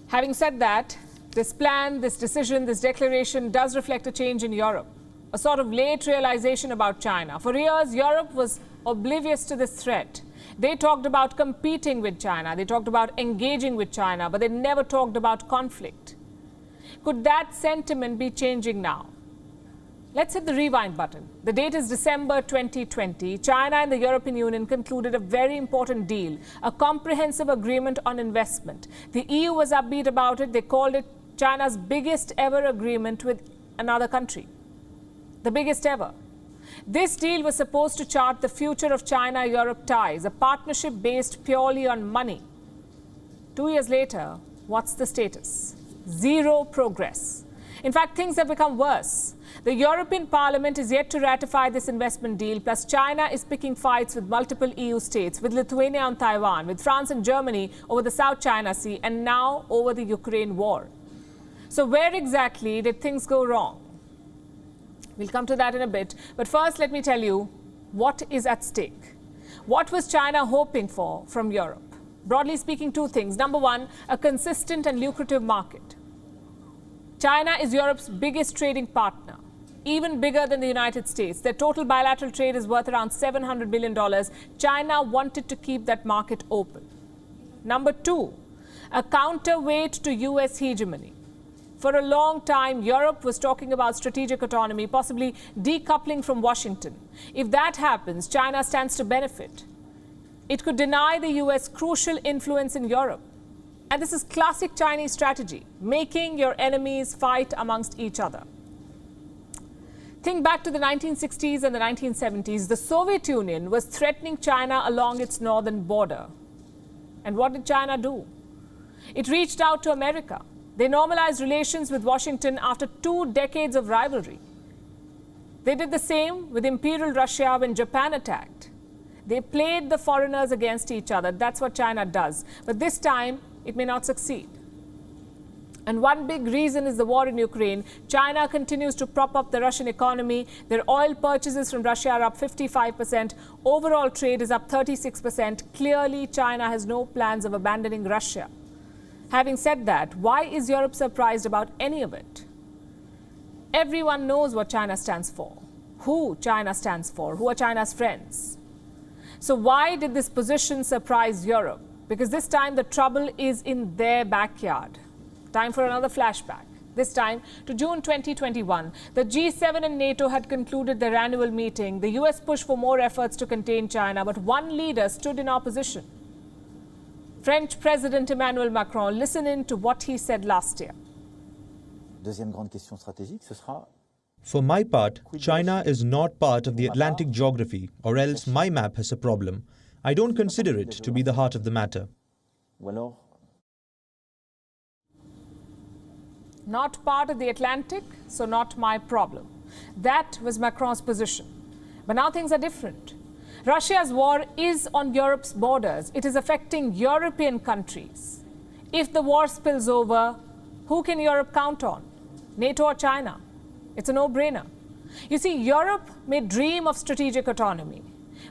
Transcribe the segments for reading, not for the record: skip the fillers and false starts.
Having said that, this plan, this decision, this declaration does reflect a change in Europe, a sort of late realization about China. For years, Europe was oblivious to this threat. They talked about competing with China, they talked about engaging with China, but they never talked about conflict. Could that sentiment be changing now? Let's hit the rewind button. The date is December 2020. China and the European Union concluded a very important deal, a comprehensive agreement on investment. The EU was upbeat about it. They called it China's biggest ever agreement with another country. The biggest ever. This deal was supposed to chart the future of China-Europe ties, a partnership based purely on money. 2 years later, what's the status? Zero progress. In fact, things have become worse. The European Parliament is yet to ratify this investment deal, plus China is picking fights with multiple EU states, with Lithuania and Taiwan, with France and Germany over the South China Sea, and now over the Ukraine war. So where exactly did things go wrong? We'll come to that in a bit. But first, let me tell you what is at stake. What was China hoping for from Europe? Broadly speaking, two things. Number one, a consistent and lucrative market. China is Europe's biggest trading partner, even bigger than the United States. Their total bilateral trade is worth around $700 billion. China wanted to keep that market open. Number two, a counterweight to US hegemony. For a long time, Europe was talking about strategic autonomy, possibly decoupling from Washington. If that happens, China stands to benefit. It could deny the US crucial influence in Europe. And this is classic Chinese strategy, making your enemies fight amongst each other. Think back to the 1960s and the 1970s. The Soviet Union was threatening China along its northern border. And what did China do? It reached out to America. They normalized relations with Washington after 2 decades of rivalry. They did the same with Imperial Russia when Japan attacked. They played the foreigners against each other. That's what China does. But this time, it may not succeed. And one big reason is the war in Ukraine. China continues to prop up the Russian economy. Their oil purchases from Russia are up 55%. Overall trade is up 36%. Clearly, China has no plans of abandoning Russia. Having said that, why is Europe surprised about any of it? Everyone knows what China stands for, who China stands for, who are China's friends. So why did this position surprise Europe? Because this time the trouble is in their backyard. Time for another flashback. This time to June 2021. The G7 and NATO had concluded their annual meeting. The US pushed for more efforts to contain China, but one leader stood in opposition. French President Emmanuel Macron. Listen in to what he said last year. Deuxième grande question stratégique, ce sera. For my part, China is not part of the Atlantic geography, or else my map has a problem. I don't consider it to be the heart of the matter. Not part of the Atlantic, so not my problem. That was Macron's position. But now things are different. Russia's war is on Europe's borders. It is affecting European countries. If the war spills over, who can Europe count on? NATO or China? It's a no-brainer. You see, Europe may dream of strategic autonomy,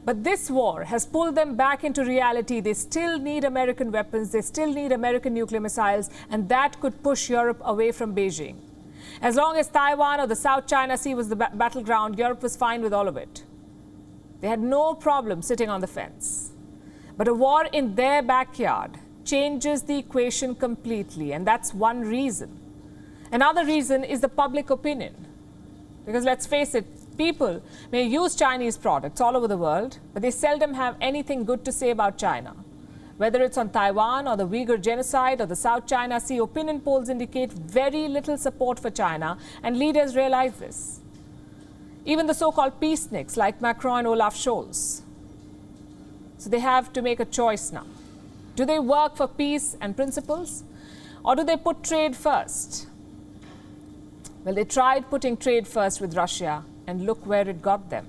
but this war has pulled them back into reality. They still need American weapons, they still need American nuclear missiles, and that could push Europe away from Beijing. As long as Taiwan or the South China Sea was the battleground, Europe was fine with all of it. They had no problem sitting on the fence. But a war in their backyard changes the equation completely, and that's one reason. Another reason is the public opinion. Because let's face it, people may use Chinese products all over the world, but they seldom have anything good to say about China. Whether it's on Taiwan or the Uyghur genocide or the South China Sea, opinion polls indicate very little support for China, and leaders realize this. Even the so-called peaceniks like Macron and Olaf Scholz. So they have to make a choice now. Do they work for peace and principles, or do they put trade first? Well, they tried putting trade first with Russia, and look where it got them.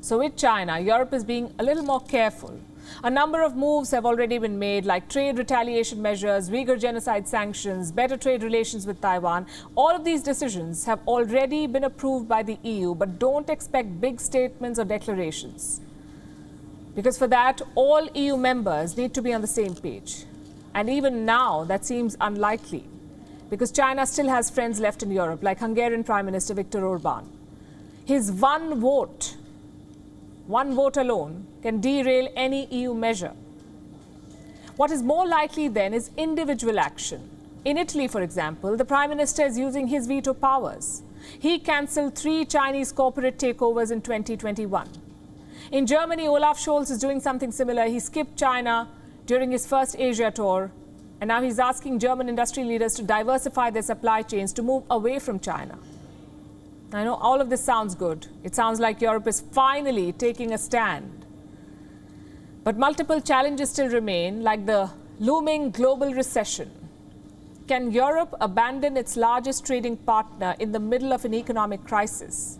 So with China, Europe is being a little more careful. A number of moves have already been made, like trade retaliation measures, Uyghur genocide sanctions, better trade relations with Taiwan. All of these decisions have already been approved by the EU, but don't expect big statements or declarations. Because for that, all EU members need to be on the same page. And even now, that seems unlikely, because China still has friends left in Europe, like Hungarian Prime Minister Viktor Orban. His one vote alone, can derail any EU measure. What is more likely then is individual action. In Italy, for example, the Prime Minister is using his veto powers. He cancelled 3 Chinese corporate takeovers in 2021. In Germany, Olaf Scholz is doing something similar. He skipped China during his first Asia tour, and now he's asking German industry leaders to diversify their supply chains to move away from China. I know all of this sounds good. It sounds like Europe is finally taking a stand. But multiple challenges still remain, like the looming global recession. Can Europe abandon its largest trading partner in the middle of an economic crisis?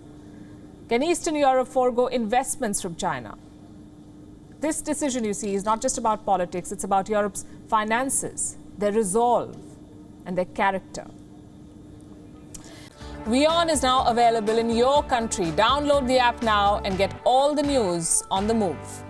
Can Eastern Europe forego investments from China? This decision, you see, is not just about politics, it's about Europe's finances, their resolve, and their character. WION is now available in your country. Download the app now and get all the news on the move.